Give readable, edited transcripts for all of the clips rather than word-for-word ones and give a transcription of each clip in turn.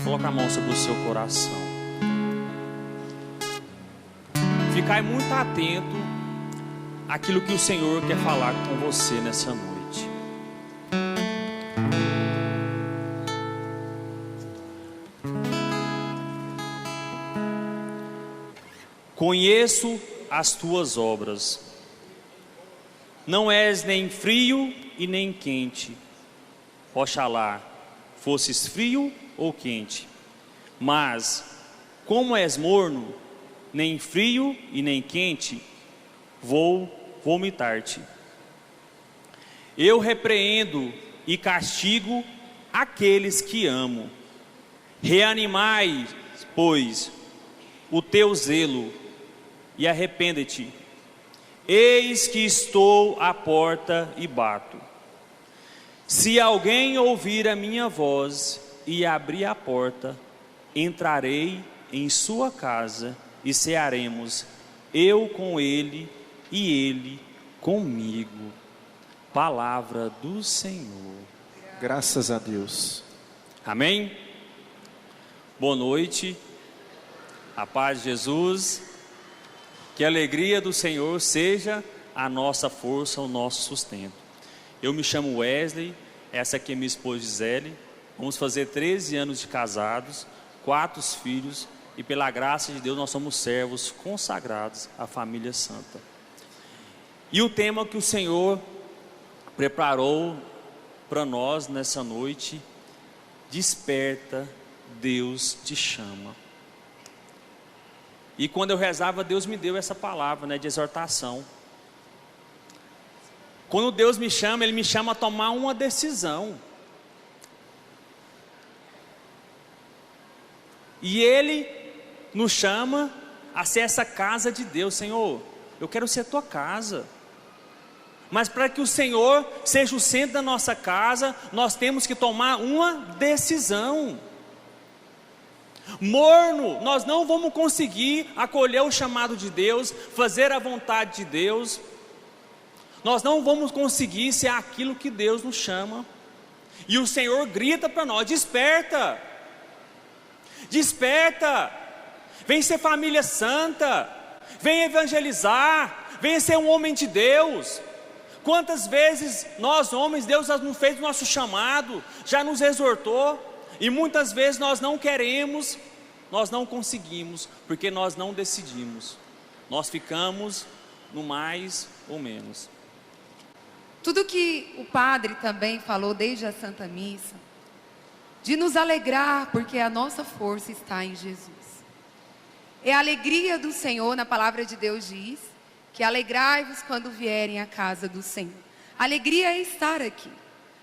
Coloca a mão sobre o seu coração. Ficai muito atento àquilo que o Senhor quer falar com você nessa noite. Conheço as tuas obras. Não és nem frio e nem quente. Oxalá fosses frio ou quente. Mas, como és morno, nem frio e nem quente, vou vomitar-te. Eu repreendo e castigo aqueles que amo. Reanimai, pois, o teu zelo e arrepende-te. Eis que estou à porta e bato. Se alguém ouvir a minha voz e abrir a porta, entrarei em sua casa e cearemos, eu com ele e ele comigo. Palavra do Senhor. Graças a Deus. Amém? Boa noite. A paz de Jesus. Que a alegria do Senhor seja a nossa força, o nosso sustento. Eu me chamo Wesley, essa aqui é minha esposa Gisele. Vamos fazer 13 anos de casados, 4 filhos, e pela graça de Deus nós somos servos consagrados à família santa. E o tema que o Senhor preparou para nós nessa noite: desperta, Deus te chama. E quando eu rezava, Deus me deu essa palavra, de exortação. Quando Deus me chama, Ele me chama a tomar uma decisão. E Ele nos chama a ser essa casa de Deus. Senhor, eu quero ser tua casa. Mas para que o Senhor seja o centro da nossa casa, nós temos que tomar uma decisão. Morno, nós não vamos conseguir acolher o chamado de Deus, fazer a vontade de Deus. Nós não vamos conseguir ser aquilo que Deus nos chama. E o Senhor grita para nós: desperta, desperta, vem ser família santa, vem evangelizar, vem ser um homem de Deus. Quantas vezes nós homens, Deus já nos fez o nosso chamado, já nos exortou, e muitas vezes nós não queremos, nós não conseguimos, porque nós não decidimos, nós ficamos no mais ou menos. Tudo que o padre também falou desde a Santa Missa, de nos alegrar, porque a nossa força está em Jesus. É a alegria do Senhor, na palavra de Deus diz, que alegrai-vos quando vierem à casa do Senhor. Alegria é estar aqui,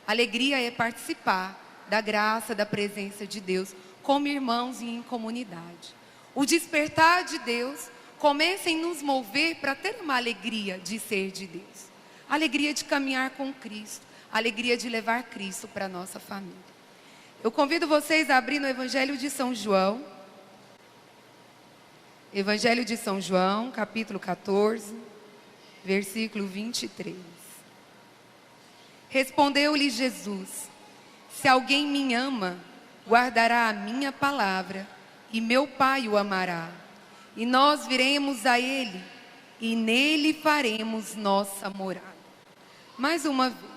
alegria é participar da graça, da presença de Deus, como irmãos e em comunidade. O despertar de Deus começa em nos mover para ter uma alegria de ser de Deus, alegria de caminhar com Cristo, alegria de levar Cristo para a nossa família. Eu convido vocês a abrir no Evangelho de São João, Evangelho de São João, capítulo 14, versículo 23. Respondeu-lhe Jesus: se alguém me ama, guardará a minha palavra, e meu Pai o amará. E nós viremos a ele, e nele faremos nossa morada. Mais uma vez: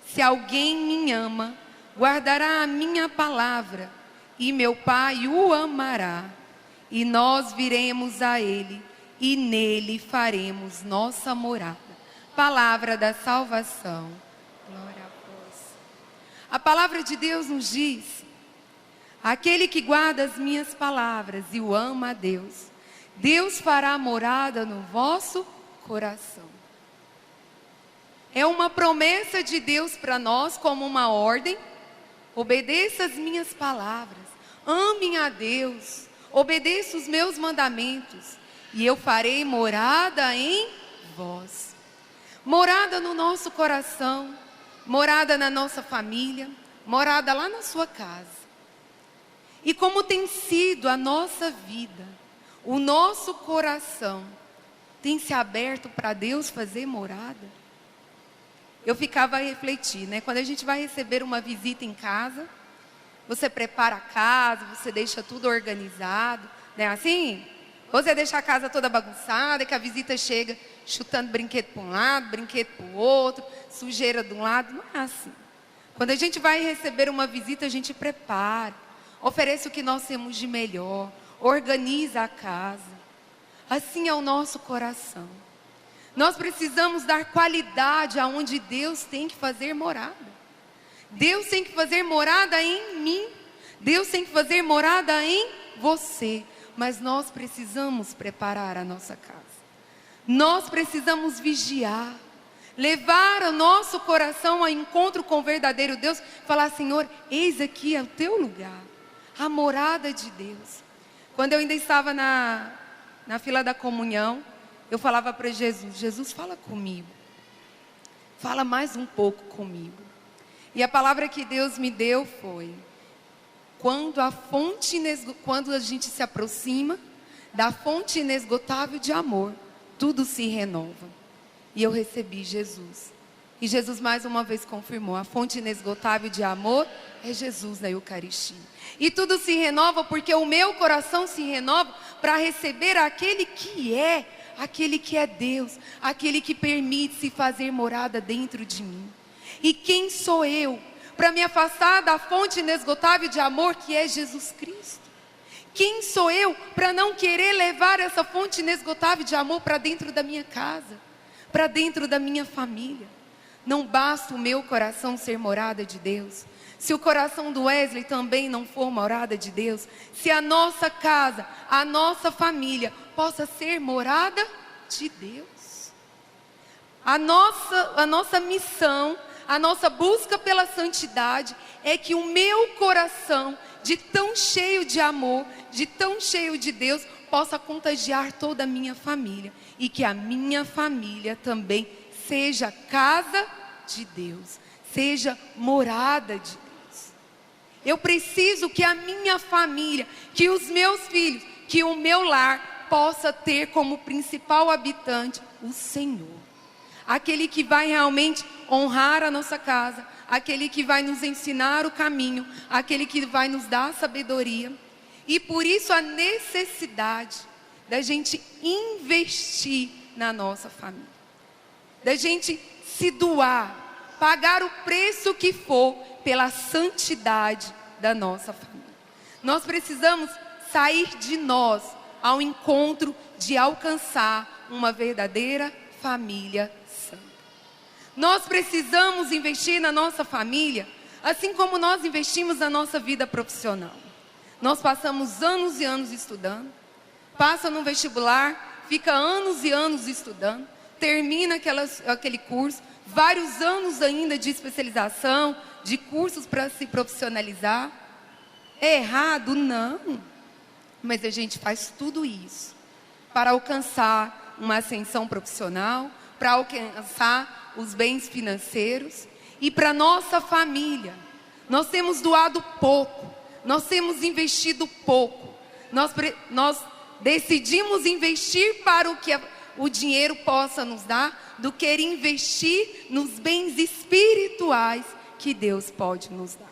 se alguém me ama, guardará a minha palavra, e meu Pai o amará. E nós viremos a ele, e nele faremos nossa morada. Palavra da salvação. Glória a vós. A palavra de Deus nos diz: aquele que guarda as minhas palavras e o ama a Deus, Deus fará morada no vosso coração. É uma promessa de Deus para nós, como uma ordem: obedeça as minhas palavras, amem a Deus, obedeça os meus mandamentos, e eu farei morada em vós. Morada no nosso coração, morada na nossa família, morada lá na sua casa. E como tem sido a nossa vida, o nosso coração tem se aberto para Deus fazer morada? Eu ficava a refletir, quando a gente vai receber uma visita em casa, você prepara a casa, você deixa tudo organizado, não é assim? Você deixa a casa toda bagunçada, que a visita chega chutando brinquedo para um lado, brinquedo para o outro, sujeira de um lado, não é assim. Quando a gente vai receber uma visita, a gente prepara, oferece o que nós temos de melhor, organiza a casa. Assim é o nosso coração. Nós precisamos dar qualidade aonde Deus tem que fazer morada. Deus tem que fazer morada em mim. Deus tem que fazer morada em você. Mas nós precisamos preparar a nossa casa. Nós precisamos vigiar. Levar o nosso coração ao encontro com o verdadeiro Deus. Falar, Senhor, eis aqui é o teu lugar. A morada de Deus. Quando eu ainda estava na fila da comunhão, eu falava para Jesus, Jesus, fala comigo. Fala mais um pouco comigo. E a palavra que Deus me deu foi, quando a gente se aproxima da fonte inesgotável de amor, tudo se renova. E eu recebi Jesus. E Jesus mais uma vez confirmou, a fonte inesgotável de amor é Jesus na Eucaristia. E tudo se renova porque o meu coração se renova para receber aquele que é Deus, aquele que permite se fazer morada dentro de mim. E quem sou eu para me afastar da fonte inesgotável de amor que é Jesus Cristo? Quem sou eu para não querer levar essa fonte inesgotável de amor para dentro da minha casa, para dentro da minha família? Não basta o meu coração ser morada de Deus. Se o coração do Wesley também não for morada de Deus, se a nossa casa, a nossa família possa ser morada de Deus. A nossa missão, a nossa busca pela santidade é que o meu coração, de tão cheio de amor, de tão cheio de Deus, possa contagiar toda a minha família. E que a minha família também seja casa de Deus, seja morada de Deus. Eu preciso que a minha família, que os meus filhos, que o meu lar possa ter como principal habitante o Senhor. Aquele que vai realmente honrar a nossa casa, aquele que vai nos ensinar o caminho, aquele que vai nos dar sabedoria. E por isso a necessidade da gente investir na nossa família, da gente se doar, pagar o preço que for pela santidade da nossa família. Nós precisamos sair de nós ao encontro de alcançar uma verdadeira família santa. Nós precisamos investir na nossa família, assim como nós investimos na nossa vida profissional. Nós passamos anos e anos estudando, passa no vestibular, fica anos e anos estudando, termina aquele curso, vários anos ainda de especialização, de cursos para se profissionalizar. É errado? Não. Mas a gente faz tudo isso para alcançar uma ascensão profissional, para alcançar os bens financeiros. E para nossa família, nós temos doado pouco, nós temos investido pouco. Nós decidimos investir para o que o dinheiro possa nos dar, do que investir nos bens espirituais que Deus pode nos dar.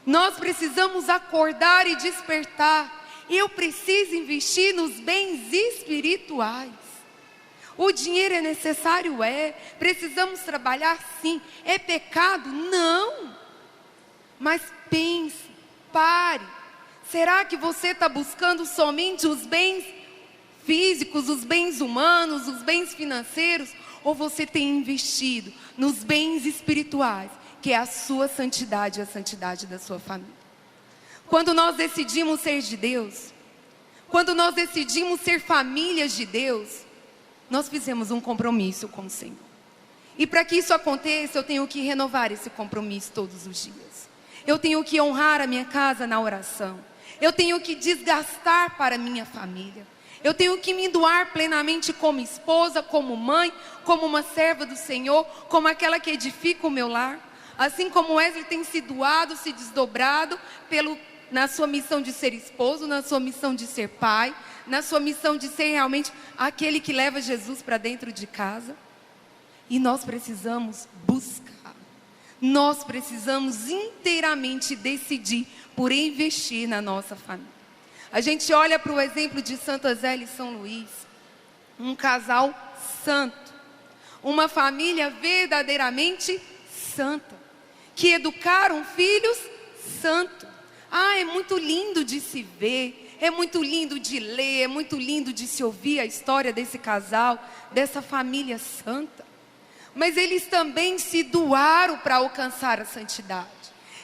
Nós precisamos acordar e despertar. Eu preciso investir nos bens espirituais. O dinheiro é necessário? É. Precisamos trabalhar? Sim. É pecado? Não. Mas pense, pare. Será que você está buscando somente os bens físicos, os bens humanos, os bens financeiros? Ou você tem investido nos bens espirituais, que é a sua santidade e a santidade da sua família? Quando nós decidimos ser de Deus, quando nós decidimos ser famílias de Deus, nós fizemos um compromisso com o Senhor. E para que isso aconteça, eu tenho que renovar esse compromisso todos os dias. Eu tenho que honrar a minha casa na oração. Eu tenho que desgastar para a minha família. Eu tenho que me doar plenamente como esposa, como mãe, como uma serva do Senhor, como aquela que edifica o meu lar. Assim como Wesley tem se doado, se desdobrado na sua missão de ser esposo, na sua missão de ser pai, na sua missão de ser realmente aquele que leva Jesus para dentro de casa. E nós precisamos buscar. Nós precisamos inteiramente decidir por investir na nossa família. A gente olha para o exemplo de Santa Zélia e São Luís, um casal santo, uma família verdadeiramente santa, que educaram filhos santos. É muito lindo de se ver, é muito lindo de ler, é muito lindo de se ouvir a história desse casal, dessa família santa. Mas eles também se doaram para alcançar a santidade.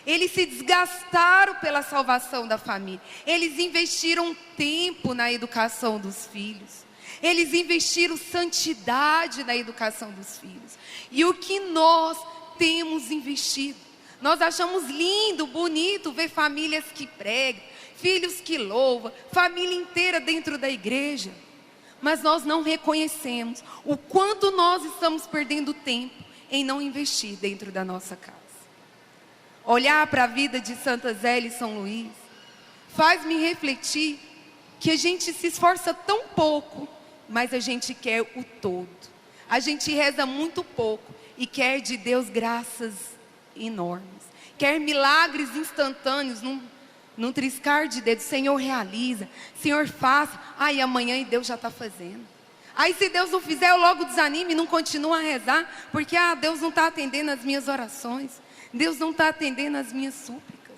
Eles se desgastaram pela salvação da família. Eles investiram tempo na educação dos filhos. Eles investiram santidade na educação dos filhos. E o que nós temos investido? Nós achamos lindo, bonito ver famílias que pregam, filhos que louvam, família inteira dentro da igreja. Mas nós não reconhecemos o quanto nós estamos perdendo tempo em não investir dentro da nossa casa. Olhar para a vida de Santa Zélia e São Luís faz-me refletir que a gente se esforça tão pouco, mas a gente quer o todo. A gente reza muito pouco e quer de Deus graças enormes. Quer milagres instantâneos num triscar de dedos. Senhor, realiza. Senhor, faça. E amanhã e Deus já está fazendo. Aí se Deus não fizer, eu logo desanimo e não continuo a rezar. Porque Deus não está atendendo as minhas orações. Deus não está atendendo as minhas súplicas.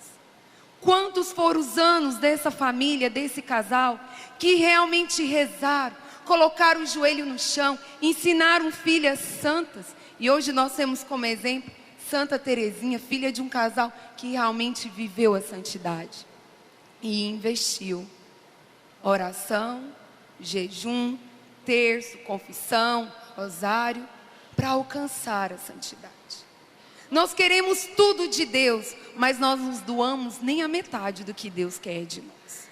Quantos foram os anos dessa família, desse casal, que realmente rezaram, colocaram o joelho no chão, ensinaram filhas santas. E hoje nós temos como exemplo Santa Teresinha, filha de um casal que realmente viveu a santidade. E investiu oração, jejum, terço, confissão, rosário, para alcançar a santidade. Nós queremos tudo de Deus, mas nós nos doamos nem a metade do que Deus quer de nós.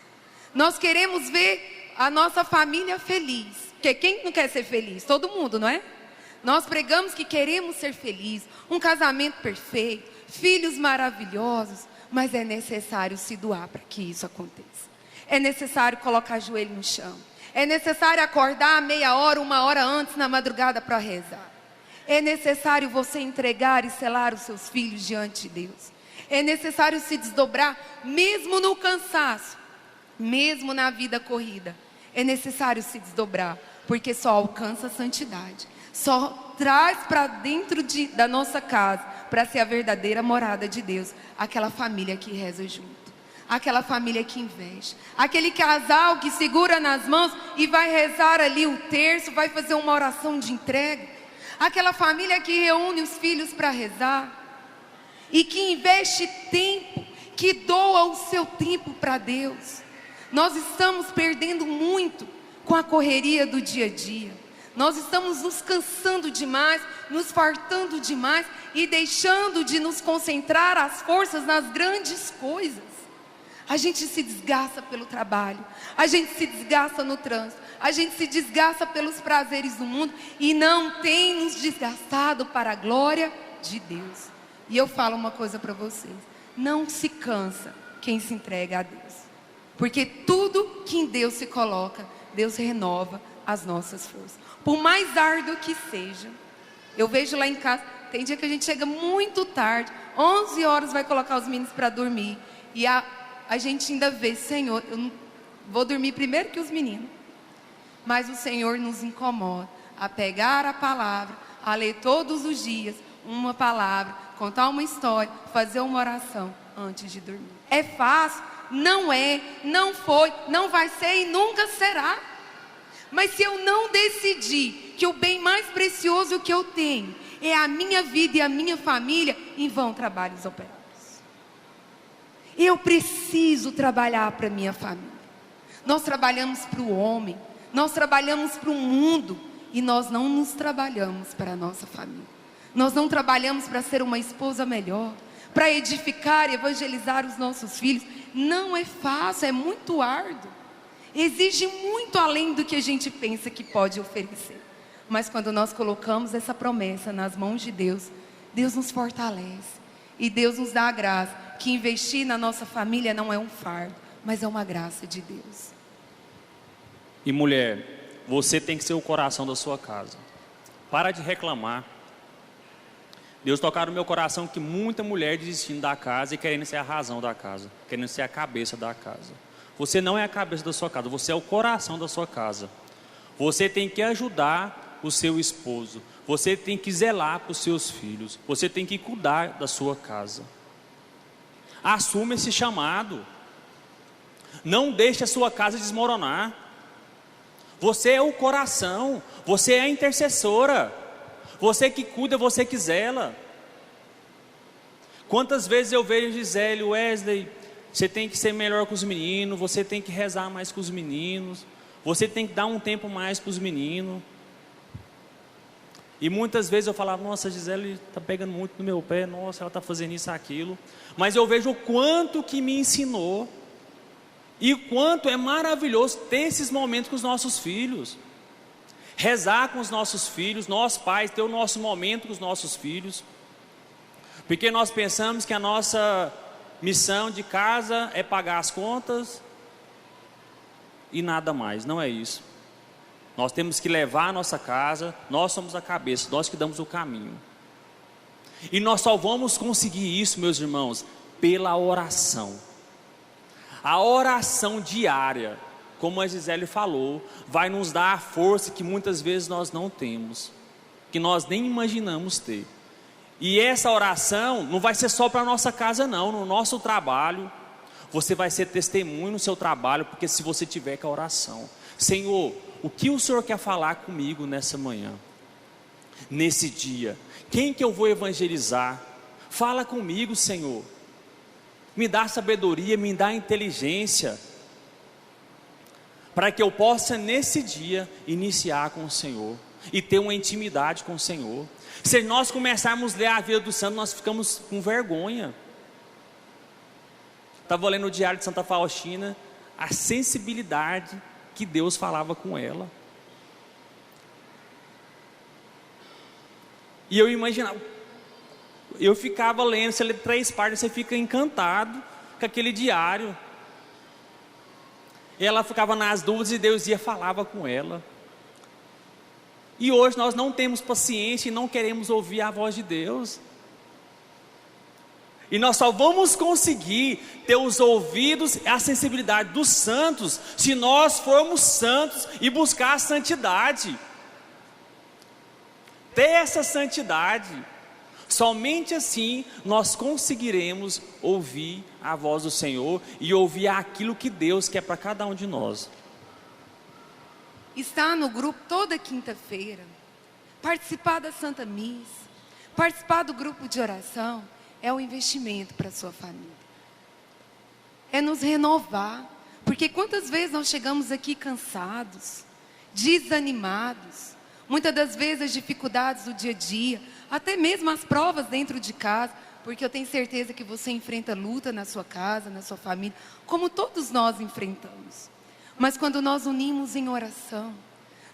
Nós queremos ver a nossa família feliz, porque quem não quer ser feliz? Todo mundo, não é? Nós pregamos que queremos ser felizes, um casamento perfeito, filhos maravilhosos, mas é necessário se doar para que isso aconteça. É necessário colocar joelho no chão. É necessário acordar meia hora, uma hora antes na madrugada para rezar. É necessário você entregar e selar os seus filhos diante de Deus. É necessário se desdobrar, mesmo no cansaço, mesmo na vida corrida. É necessário se desdobrar, porque só alcança a santidade. Só traz para dentro da nossa casa, para ser a verdadeira morada de Deus, aquela família que reza junto. Aquela família que investe. Aquele casal que segura nas mãos e vai rezar ali o terço, vai fazer uma oração de entrega. Aquela família que reúne os filhos para rezar. E que investe tempo, que doa o seu tempo para Deus. Nós estamos perdendo muito com a correria do dia a dia. Nós estamos nos cansando demais, nos fartando demais e deixando de nos concentrar as forças nas grandes coisas. A gente se desgasta pelo trabalho, a gente se desgasta no trânsito, a gente se desgasta pelos prazeres do mundo e não tem nos desgastado para a glória de Deus. E eu falo uma coisa para vocês: não se cansa quem se entrega a Deus, porque tudo que em Deus se coloca, Deus renova as nossas forças. Por mais árduo que seja, eu vejo lá em casa, tem dia que a gente chega muito tarde, 11 horas vai colocar os meninos para dormir, e a gente ainda vê: Senhor, eu não vou dormir primeiro que os meninos. Mas o Senhor nos incomoda a pegar a palavra, a ler todos os dias uma palavra, contar uma história, fazer uma oração antes de dormir. É fácil? Não é, não foi, não vai ser e nunca será. Mas se eu não decidir que o bem mais precioso que eu tenho é a minha vida e a minha família, em vão trabalham os operários. Eu preciso trabalhar para a minha família. Nós trabalhamos para o homem, nós trabalhamos para o mundo e nós não nos trabalhamos para a nossa família. Nós não trabalhamos para ser uma esposa melhor, para edificar e evangelizar os nossos filhos. Não é fácil, é muito árduo. Exige muito além do que a gente pensa que pode oferecer. Mas quando nós colocamos essa promessa nas mãos de Deus, Deus nos fortalece. E Deus nos dá a graça que investir na nossa família não é um fardo, mas é uma graça de Deus. E mulher, você tem que ser o coração da sua casa. Para de reclamar. Deus tocar no meu coração que muita mulher desistindo da casa e querendo ser a razão da casa, querendo ser a cabeça da casa. Você não é a cabeça da sua casa, você é o coração da sua casa. Você tem que ajudar o seu esposo, você tem que zelar para os seus filhos, você tem que cuidar da sua casa. Assuma esse chamado. Não deixe a sua casa desmoronar. Você é o coração, você é a intercessora, você que cuida, você que zela. Quantas vezes eu vejo Gisele, Wesley, você tem que ser melhor com os meninos, você tem que rezar mais com os meninos, você tem que dar um tempo mais para os meninos. E muitas vezes eu falava, nossa, a Gisele está pegando muito no meu pé, nossa, ela está fazendo isso, aquilo. Mas eu vejo o quanto que me ensinou. E o quanto é maravilhoso ter esses momentos com os nossos filhos. Rezar com os nossos filhos, nós pais, ter o nosso momento com os nossos filhos. Porque nós pensamos que a nossa missão de casa é pagar as contas e nada mais, não é isso. Nós temos que levar a nossa casa, nós somos a cabeça, nós que damos o caminho. E nós só vamos conseguir isso, meus irmãos, pela oração. A oração diária, como a Gisele falou, vai nos dar a força que muitas vezes nós não temos, que nós nem imaginamos ter. E essa oração não vai ser só para a nossa casa não, no nosso trabalho. Você vai ser testemunho no seu trabalho, porque se você tiver com a oração, Senhor, o que o Senhor quer falar comigo nessa manhã, nesse dia? Quem que eu vou evangelizar? Fala comigo, Senhor. Me dá sabedoria, me dá inteligência, para que eu possa nesse dia iniciar com o Senhor e ter uma intimidade com o Senhor. Se nós começarmos a ler a vida do santo, nós ficamos com vergonha. Estava lendo o Diário de Santa Faustina, a sensibilidade que Deus falava com ela. E eu imaginava, eu ficava lendo, você lê 3 páginas, você fica encantado com aquele diário. E ela ficava nas dúvidas e Deus falava com ela. E hoje nós não temos paciência e não queremos ouvir a voz de Deus. E nós só vamos conseguir ter os ouvidos e a sensibilidade dos santos se nós formos santos e buscar a santidade. Ter essa santidade. Somente assim nós conseguiremos ouvir a voz do Senhor e ouvir aquilo que Deus quer para cada um de nós. Estar no grupo toda quinta-feira, participar da Santa Missa, participar do grupo de oração, é um investimento para a sua família. É nos renovar, porque quantas vezes nós chegamos aqui cansados, desanimados, muitas das vezes as dificuldades do dia a dia, até mesmo as provas dentro de casa, porque eu tenho certeza que você enfrenta luta na sua casa, na sua família, como todos nós enfrentamos. Mas quando nós unimos em oração,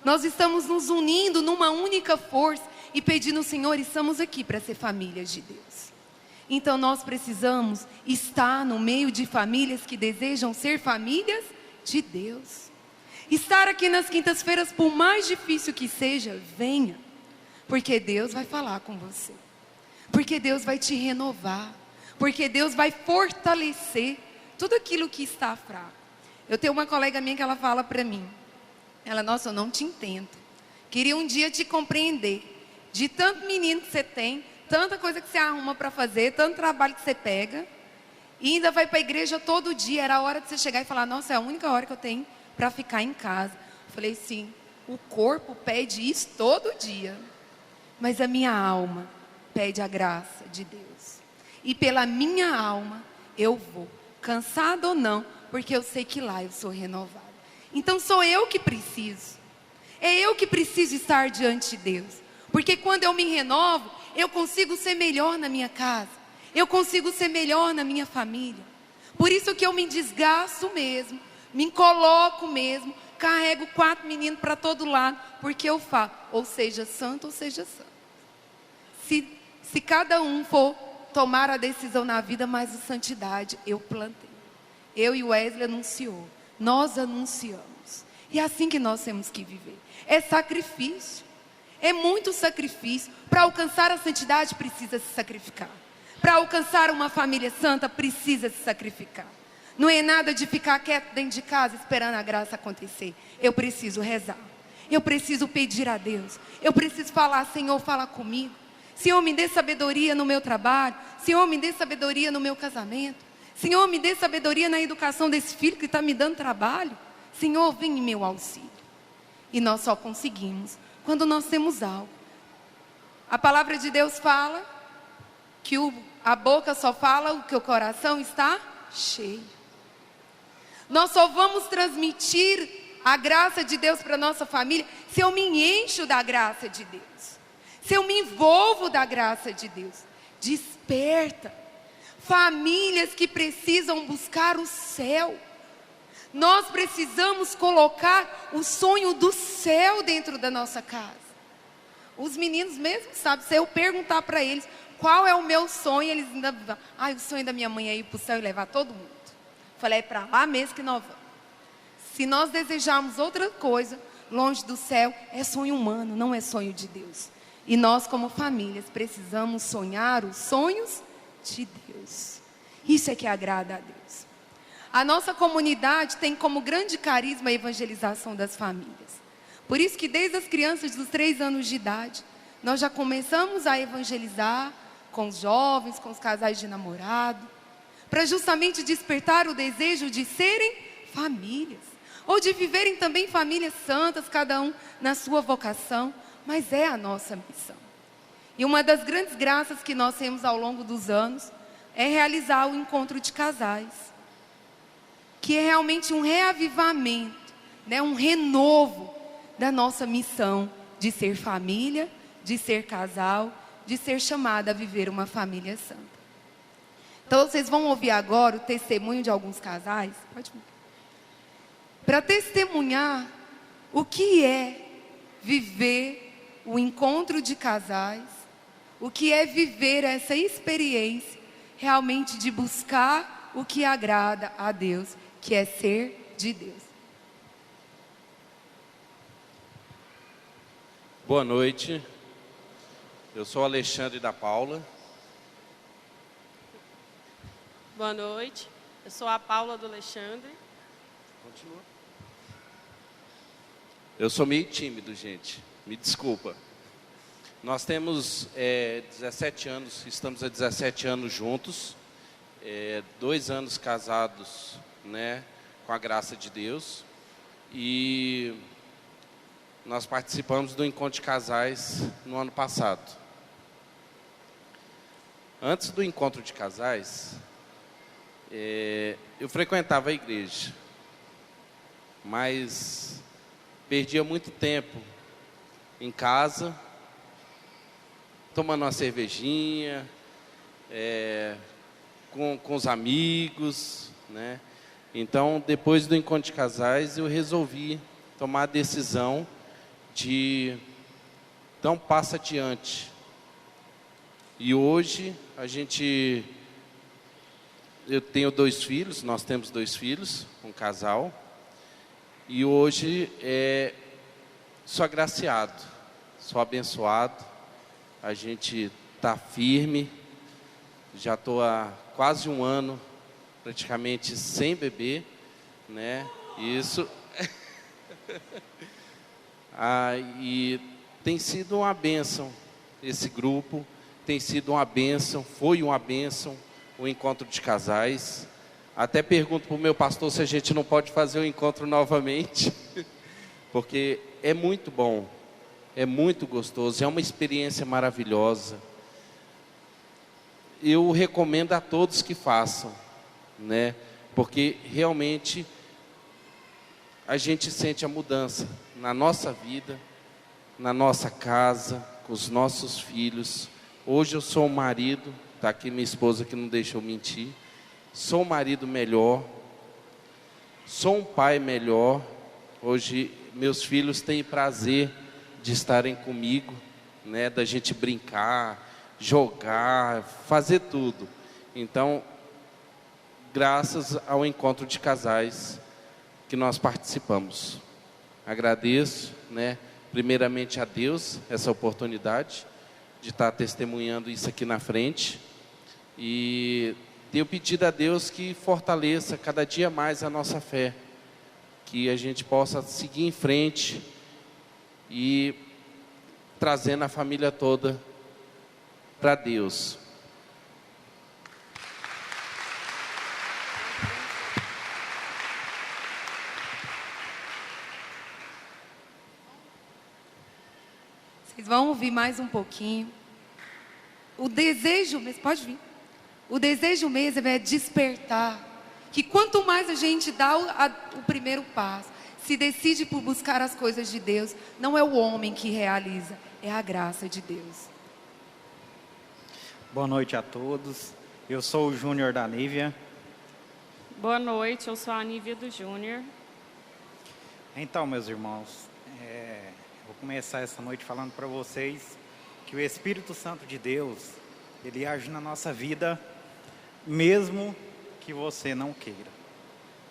nós estamos nos unindo numa única força e pedindo ao Senhor, estamos aqui para ser famílias de Deus. Então nós precisamos estar no meio de famílias que desejam ser famílias de Deus. Estar aqui nas quintas-feiras, por mais difícil que seja, venha. Porque Deus vai falar com você. Porque Deus vai te renovar. Porque Deus vai fortalecer tudo aquilo que está fraco. Eu tenho uma colega minha que ela fala para mim. Ela, nossa, eu não te entendo. Queria um dia te compreender. De tanto menino que você tem, tanta coisa que você arruma para fazer, tanto trabalho que você pega. E ainda vai para a igreja todo dia. Era a hora de você chegar e falar, nossa, é a única hora que eu tenho para ficar em casa. Eu falei, sim, o corpo pede isso todo dia. Mas a minha alma pede a graça de Deus. E pela minha alma eu vou, cansado ou não, porque eu sei que lá eu sou renovado. Então sou eu que preciso. É eu que preciso estar diante de Deus. Porque quando eu me renovo, eu consigo ser melhor na minha casa. Eu consigo ser melhor na minha família. Por isso que eu me desgasto mesmo, me coloco mesmo, carrego 4 meninos para todo lado, porque eu falo, ou seja santo ou seja santo. Se cada um for tomar a decisão na vida, mas a santidade eu plantei. Eu e o Wesley anunciou, nós anunciamos. E é assim que nós temos que viver. É sacrifício. É muito sacrifício. Para alcançar a santidade, precisa se sacrificar. Para alcançar uma família santa, precisa se sacrificar. Não é nada de ficar quieto dentro de casa esperando a graça acontecer. Eu preciso rezar. Eu preciso pedir a Deus. Eu preciso falar: Senhor, fala comigo. Senhor, me dê sabedoria no meu trabalho. Senhor, me dê sabedoria no meu casamento. Senhor, me dê sabedoria na educação desse filho que está me dando trabalho. Senhor, vem em meu auxílio. E nós só conseguimos quando nós temos algo. A palavra de Deus fala que a boca só fala o que o coração está cheio. Nós só vamos transmitir a graça de Deus para a nossa família se eu me encho da graça de Deus. Se eu me envolvo da graça de Deus. Desperta. Famílias que precisam buscar o céu. Nós precisamos colocar o sonho do céu dentro da nossa casa. Os meninos mesmo sabem, se eu perguntar para eles qual é o meu sonho, eles ainda vão: o sonho da minha mãe é ir para o céu e levar todo mundo. Falei: é para lá mesmo que nós vamos. Se nós desejarmos outra coisa, longe do céu, é sonho humano, não é sonho de Deus. E nós, como famílias, precisamos sonhar os sonhos de Deus. Isso é que agrada a Deus. A nossa comunidade tem como grande carisma a evangelização das famílias. Por isso que desde as crianças dos 3 anos de idade, nós já começamos a evangelizar com os jovens, com os casais de namorado, para justamente despertar o desejo de serem famílias, ou de viverem também famílias santas, cada um na sua vocação, mas é a nossa missão. E uma das grandes graças que nós temos ao longo dos anos é realizar o encontro de casais, que é realmente um reavivamento, um renovo da nossa missão de ser família, de ser casal, de ser chamada a viver uma família santa. Então vocês vão ouvir agora o testemunho de alguns casais, para testemunhar o que é viver o encontro de casais, o que é viver essa experiência realmente de buscar o que agrada a Deus, que é ser de Deus. Boa noite, eu sou Alexandre da Paula. Boa noite, eu sou a Paula do Alexandre. Continua. Eu sou meio tímido, gente, me desculpa. Nós temos 17 anos, estamos há 17 anos juntos, 2 anos casados, com a graça de Deus. E nós participamos do encontro de casais no ano passado. Antes do encontro de casais, eu frequentava a igreja, mas perdia muito tempo em casa, tomando uma cervejinha, com os amigos, Então, depois do encontro de casais, eu resolvi tomar a decisão de dar um passo adiante. E hoje, eu tenho 2 filhos, nós temos 2 filhos, um casal. E hoje, sou agraciado, sou abençoado. A gente está firme, já estou há quase 1 ano, praticamente sem bebê, Isso. E tem sido uma bênção esse grupo, tem sido uma bênção, foi uma bênção o encontro de casais. Até pergunto para o meu pastor se a gente não pode fazer o encontro novamente, porque é muito bom, é muito gostoso, é uma experiência maravilhosa. Eu recomendo a todos que façam, porque realmente a gente sente a mudança na nossa vida, na nossa casa, com os nossos filhos. Hoje eu sou um marido, está aqui minha esposa que não deixou mentir, sou um marido melhor, sou um pai melhor. Hoje meus filhos têm prazer de estarem comigo, da gente brincar, jogar, fazer tudo. Então, graças ao encontro de casais que nós participamos. Agradeço, primeiramente a Deus essa oportunidade de estar testemunhando isso aqui na frente. E tenho pedido a Deus que fortaleça cada dia mais a nossa fé, que a gente possa seguir em frente e trazendo a família toda para Deus. Vocês vão ouvir mais um pouquinho. O desejo mesmo, pode vir. O desejo mesmo é despertar. Que quanto mais a gente dá o primeiro passo, se decide por buscar as coisas de Deus, não é o homem que realiza, é a graça de Deus. Boa noite a todos. Eu sou o Júnior da Nívia. Boa noite, eu sou a Nívia do Júnior. Então, meus irmãos, vou começar essa noite falando para vocês que o Espírito Santo de Deus, ele age na nossa vida, mesmo que você não queira.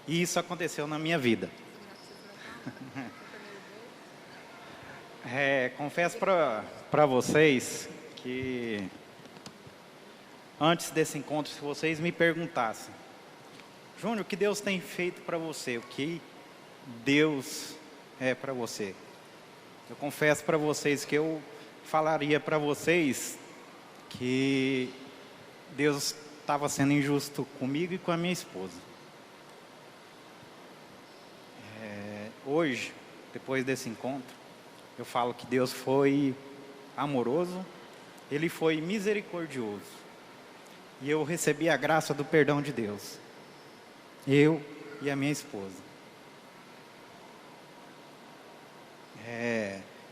E isso aconteceu na minha vida. Confesso para vocês que antes desse encontro, se vocês me perguntassem, Júnior, o que Deus tem feito para você? O que Deus é para você? Eu confesso para vocês que eu falaria para vocês que Deus estava sendo injusto comigo e com a minha esposa. Hoje, depois desse encontro, eu falo que Deus foi amoroso, Ele foi misericordioso. E eu recebi a graça do perdão de Deus. Eu e a minha esposa.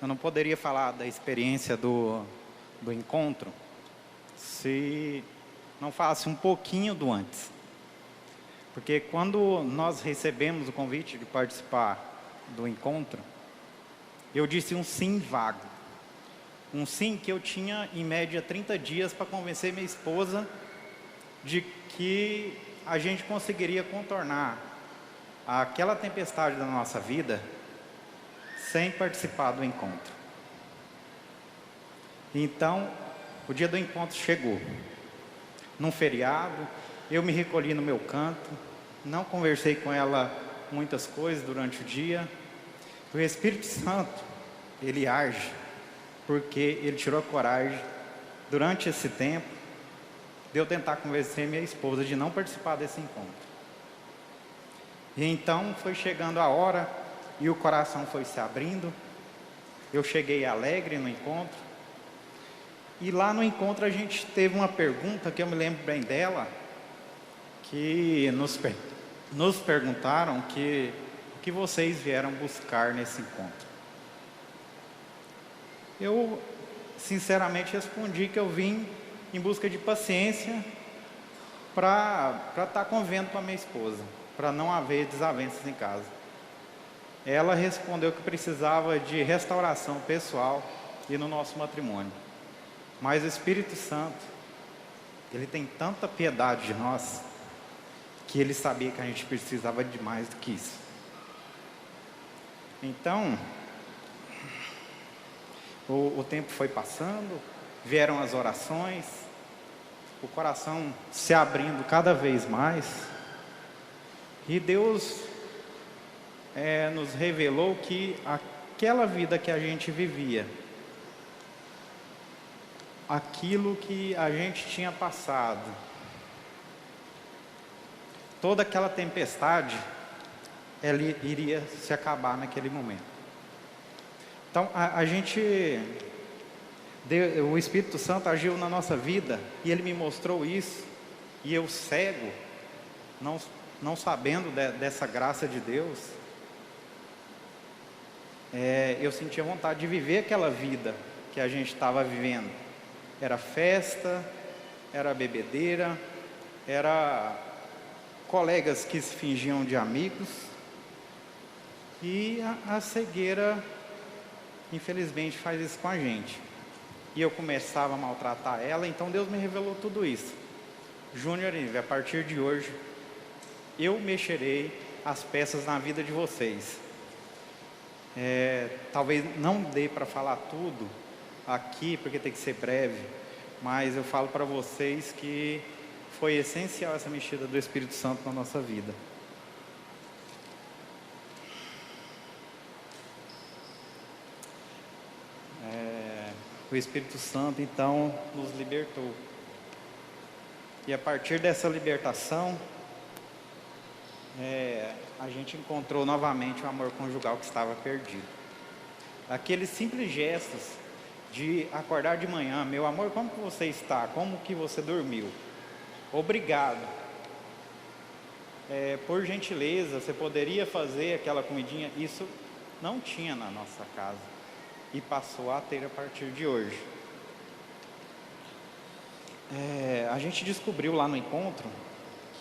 Eu não poderia falar da experiência do encontro se não falasse um pouquinho do antes. Porque quando nós recebemos o convite de participar do encontro, eu disse um sim vago. Um sim que eu tinha em média 30 dias para convencer minha esposa de que a gente conseguiria contornar aquela tempestade da nossa vida sem participar do encontro. Então, o dia do encontro chegou. Num feriado, eu me recolhi no meu canto, não conversei com ela muitas coisas durante o dia. O Espírito Santo, ele age, porque ele tirou a coragem, durante esse tempo, de eu tentar convencer minha esposa de não participar desse encontro. E então foi chegando a hora, e o coração foi se abrindo. Eu cheguei alegre no encontro. E lá no encontro a gente teve uma pergunta que eu me lembro bem dela, que nos perguntaram o que vocês vieram buscar nesse encontro. Eu sinceramente respondi que eu vim em busca de paciência para estar convivendo com a minha esposa, para não haver desavenças em casa. Ela respondeu que precisava de restauração pessoal e no nosso matrimônio. Mas o Espírito Santo, ele tem tanta piedade de nós, que ele sabia que a gente precisava de mais do que isso. Então, o tempo foi passando, vieram as orações, o coração se abrindo cada vez mais, e Deus nos revelou que aquela vida que a gente vivia, aquilo que a gente tinha passado, toda aquela tempestade, ela iria se acabar naquele momento. Então, o Espírito Santo agiu na nossa vida, e Ele me mostrou isso, e eu cego, não sabendo dessa graça de Deus, eu sentia vontade de viver aquela vida que a gente estava vivendo. Era festa, era bebedeira, era colegas que se fingiam de amigos, e a cegueira, infelizmente, faz isso com a gente. E eu começava a maltratar ela, então Deus me revelou tudo isso. Júnior, a partir de hoje, eu mexerei as peças na vida de vocês. Talvez não dê para falar tudo aqui, porque tem que ser breve, mas eu falo para vocês que foi essencial essa mexida do Espírito Santo na nossa vida. O Espírito Santo, então, nos libertou. E a partir dessa libertação, a gente encontrou novamente o amor conjugal que estava perdido. Aqueles simples gestos de acordar de manhã: meu amor, como que você está? Como que você dormiu? Obrigado. Por gentileza, você poderia fazer aquela comidinha? Isso não tinha na nossa casa. E passou a ter a partir de hoje. A gente descobriu lá no encontro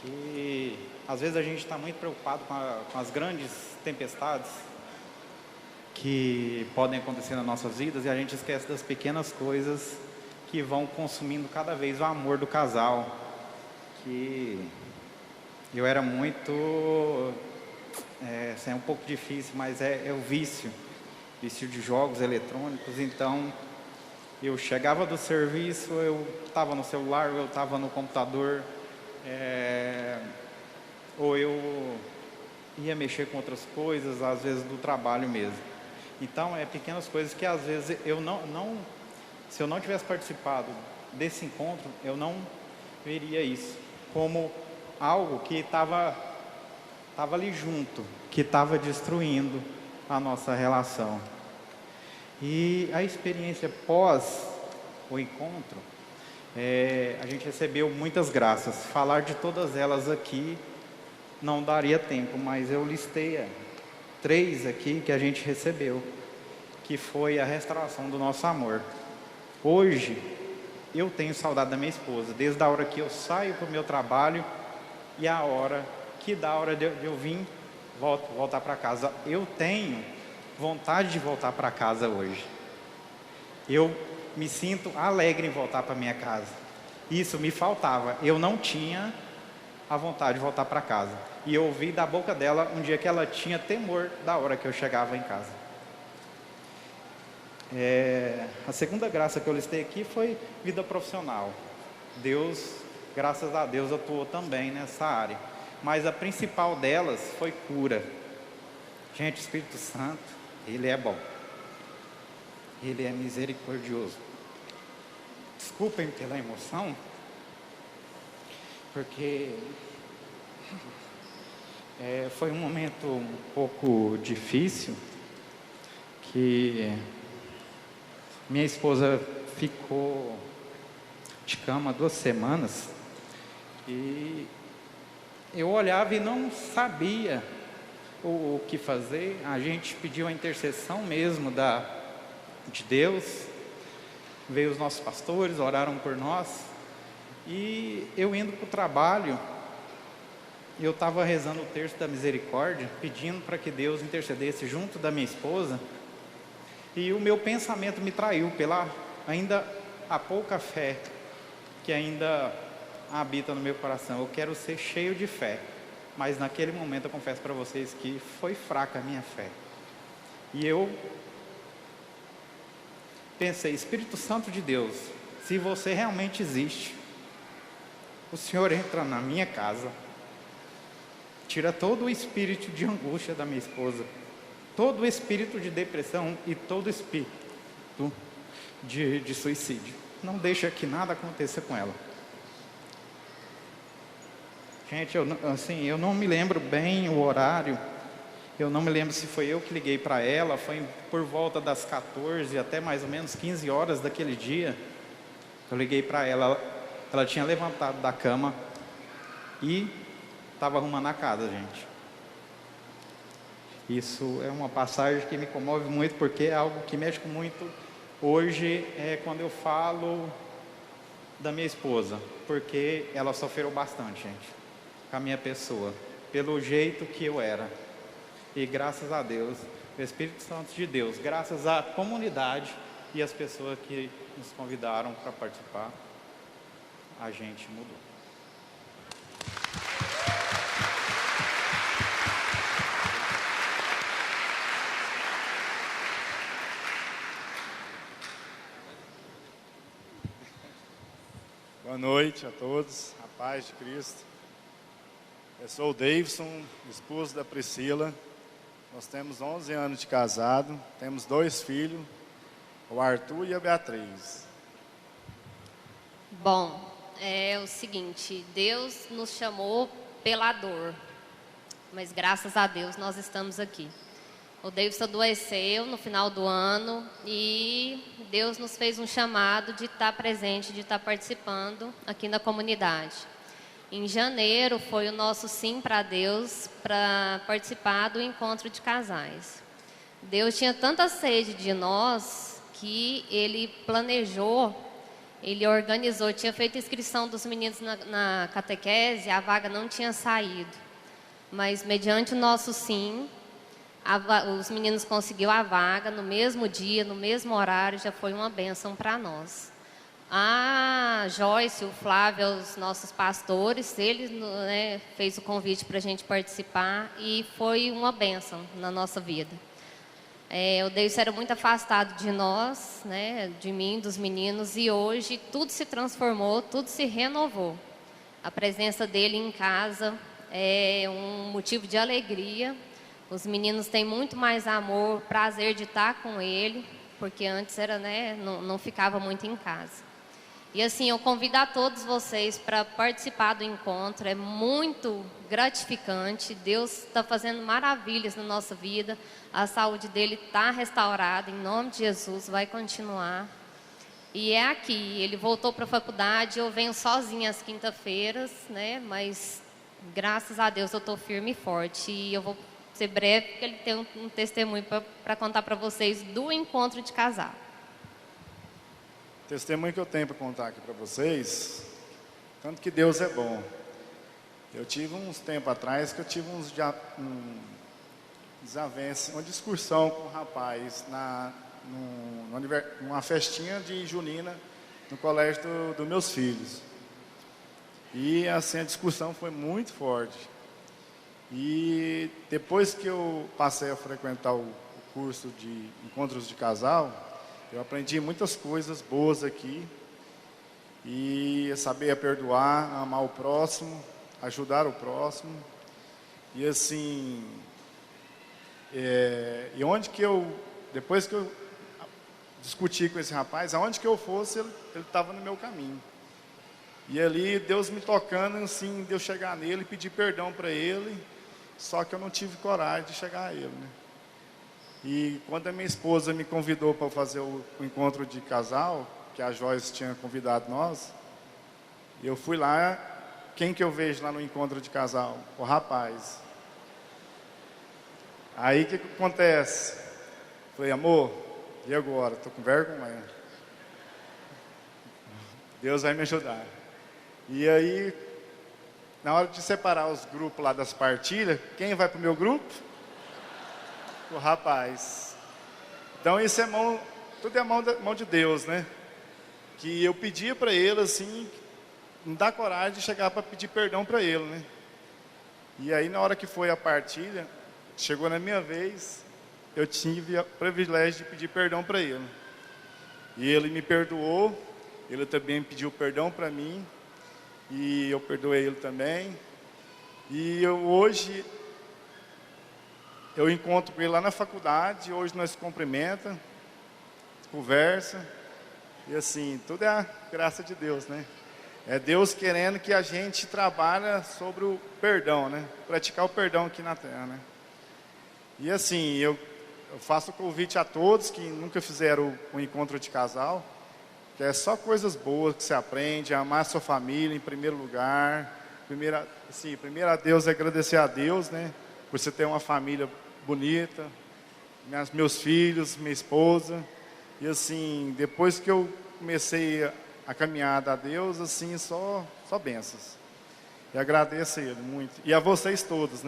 que às vezes a gente está muito preocupado com as grandes tempestades que podem acontecer nas nossas vidas, e a gente esquece das pequenas coisas que vão consumindo cada vez o amor do casal. Que eu era muito, é um pouco difícil, mas é o vício de jogos eletrônicos. Então eu chegava do serviço, eu estava no celular, eu estava no computador, ou eu ia mexer com outras coisas, às vezes do trabalho mesmo. Então pequenas coisas que às vezes se eu não tivesse participado desse encontro, eu não veria isso como algo que estava ali junto, que estava destruindo a nossa relação. E a experiência pós o encontro, a gente recebeu muitas graças. Falar de todas elas aqui não daria tempo, mas eu listei 3 aqui que a gente recebeu, que foi a restauração do nosso amor. Hoje eu tenho saudade da minha esposa, desde a hora que eu saio para o meu trabalho e a hora que dá a hora de eu vir voltar para casa. Eu tenho vontade de voltar para casa hoje. Eu me sinto alegre em voltar para minha casa. Isso me faltava. Eu não tinha a vontade de voltar para casa. E eu ouvi da boca dela um dia que ela tinha temor da hora que eu chegava em casa. A segunda graça que eu listei aqui foi vida profissional. Deus, graças a Deus, atuou também nessa área. Mas a principal delas foi cura. Gente, o Espírito Santo, Ele é bom. Ele é misericordioso. Desculpem pela emoção, porque foi um momento um pouco difícil, que minha esposa ficou de cama 2 semanas, e eu olhava e não sabia o que fazer. A gente pediu a intercessão mesmo de Deus, veio os nossos pastores, oraram por nós, e eu indo para o trabalho, eu estava rezando o terço da misericórdia, pedindo para que Deus intercedesse junto da minha esposa, e o meu pensamento me traiu pela ainda a pouca fé que ainda habita no meu coração. Eu quero ser cheio de fé, mas naquele momento eu confesso para vocês que foi fraca a minha fé. E eu pensei: Espírito Santo de Deus, se você realmente existe, o Senhor entra na minha casa, tira todo o espírito de angústia da minha esposa, todo o espírito de depressão e todo o espírito de suicídio. Não deixa que nada aconteça com ela. Gente, eu não me lembro bem o horário. Eu não me lembro se foi eu que liguei para ela. Foi por volta das 14 até mais ou menos 15 horas daquele dia. Eu liguei para ela. Ela tinha levantado da cama e estava arrumando a casa, gente. Isso é uma passagem que me comove muito, porque é algo que mexe muito hoje, quando eu falo da minha esposa, porque ela sofreu bastante, gente, com a minha pessoa, pelo jeito que eu era. E graças a Deus, o Espírito Santo de Deus, graças à comunidade e às pessoas que nos convidaram para participar, a gente mudou. Boa noite a todos, a paz de Cristo. Eu sou o Davidson, esposo da Priscila. Nós temos 11 anos de casado, temos 2 filhos, o Arthur e a Beatriz. Bom, é o seguinte, Deus nos chamou pela dor, mas graças a Deus nós estamos aqui. O Davidson adoeceu no final do ano e Deus nos fez um chamado de estar presente, de estar participando aqui na comunidade. Em janeiro foi o nosso sim para Deus para participar do encontro de casais. Deus tinha tanta sede de nós que Ele planejou, Ele organizou, tinha feito inscrição dos meninos na catequese, a vaga não tinha saído. Mas mediante o nosso sim, os meninos conseguiram a vaga no mesmo dia, no mesmo horário, já foi uma bênção para nós. A Joyce, o Flávio, os nossos pastores, eles fez o convite para a gente participar e foi uma bênção na nossa vida. O Deus era muito afastado de nós, de mim, dos meninos, e hoje tudo se transformou, tudo se renovou. A presença dele em casa é um motivo de alegria. Os meninos têm muito mais amor, prazer de estar com ele, porque antes era, não ficava muito em casa. E assim, eu convido a todos vocês para participar do encontro, é muito gratificante, Deus está fazendo maravilhas na nossa vida, a saúde dele está restaurada, em nome de Jesus, vai continuar. E é aqui, ele voltou para a faculdade, eu venho sozinha às quinta-feiras, mas graças a Deus eu estou firme e forte, e eu vou ser breve, porque ele tem um testemunho para contar para vocês do encontro de casal. O testemunho que eu tenho para contar aqui para vocês, tanto que Deus é bom. Eu tive uns tempos atrás que eu tive desavenças, uma discussão com um rapaz numa festinha de junina no colégio dos meus filhos. E assim a discussão foi muito forte. E depois que eu passei a frequentar o curso de encontros de casal, eu aprendi muitas coisas boas aqui. E saber perdoar, amar o próximo, ajudar o próximo. E assim, e onde que depois que eu discuti com esse rapaz, aonde que eu fosse, ele estava no meu caminho. E ali Deus me tocando, assim, de eu chegar nele e pedir perdão para ele. Só que eu não tive coragem de chegar a ele, E quando a minha esposa me convidou para fazer o encontro de casal, que a Joyce tinha convidado nós, eu fui lá, quem que eu vejo lá no encontro de casal? O rapaz. Aí o que acontece? Falei, amor, e agora? Estou com vergonha. Deus vai me ajudar. E aí, na hora de separar os grupos lá das partilhas, quem vai para o meu grupo? O rapaz. Então isso é tudo é mão de Deus, Que eu pedia para ele assim, não dá coragem de chegar para pedir perdão para ele, E aí na hora que foi a partilha, chegou na minha vez, eu tive o privilégio de pedir perdão para ele. E ele me perdoou, ele também pediu perdão para mim. E eu perdoei ele também. E hoje, eu encontro com ele lá na faculdade. Hoje nós cumprimenta, conversa. E assim, tudo é a graça de Deus, É Deus querendo que a gente trabalhe sobre o perdão, Praticar o perdão aqui na terra, E assim, eu faço o convite a todos que nunca fizeram o encontro de casal. Que é só coisas boas que você aprende, a amar a sua família em primeiro lugar. Primeiro a Deus é agradecer a Deus, por você ter uma família bonita, meus filhos, minha esposa. E assim, depois que eu comecei a caminhada a Deus, assim, só bênçãos. E agradeço a Ele muito. E a vocês todos,